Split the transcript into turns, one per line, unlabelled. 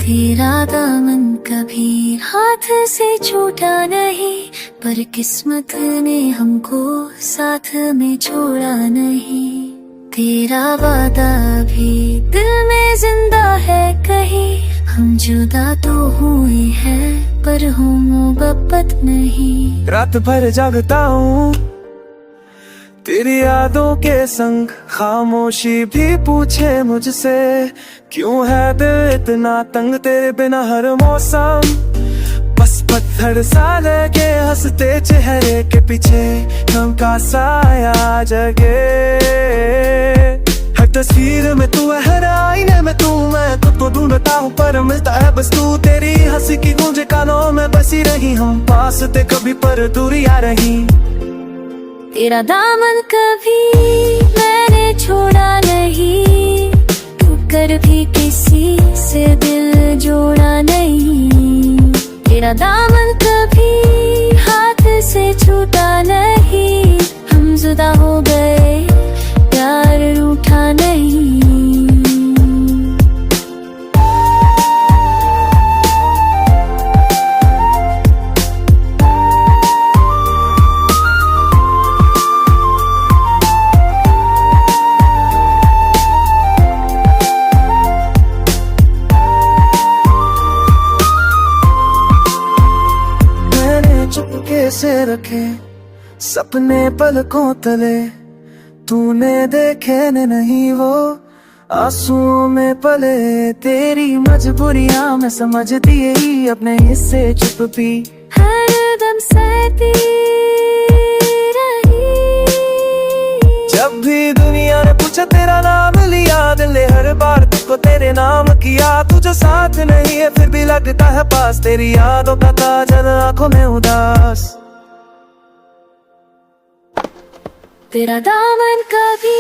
तेरा दामन कभी हाथ से छूटा नहीं, पर किस्मत ने हमको साथ में छोड़ा नहीं। तेरा वादा भी दिल में जिंदा है कहीं, हम जुदा तो हुए हैं पर हो मोहब्बत नहीं।
रात भर जागता हूँ तेरी यादों के संग, खामोशी भी पूछे मुझसे क्यों है दिल इतना तंग। तेरे बिना हर मौसम बस पत्थर सा लगे, हंसते चेहरे के पीछे गम का साया जगे। हर तस्वीर में तू है, हर आईने में तू, मैं तो ढूंढता हूँ पर मिलता है बस तू। तेरी हंसी की गूंज कानों में बसी रही, हम पास थे कभी पर दूरी आ रही।
तेरा दामन कभी मैंने छोड़ा नहीं, तू कर भी किसी से दिल जोड़ा नहीं। तेरा दामन कभी हाथ से छूटा नहीं, हम जुदा हो गए प्यार रूठा नहीं।
चुपके से रखे सपने पलकों तले, तूने देखे न नहीं वो आंसुओं में पले। तेरी मजबूरियां मैं समझती ही अपने हिस्से चुप पी,
हर दम सहती रही।
जब भी दुनिया ने पूछा तेरा नाम लिया, दिल ने हर बार तुझको तेरे नाम किया। तू जो साथ नहीं है फिर भी लगता है पास, तेरी यादों का काजल आंखों में उदास।
तेरा दामन कभी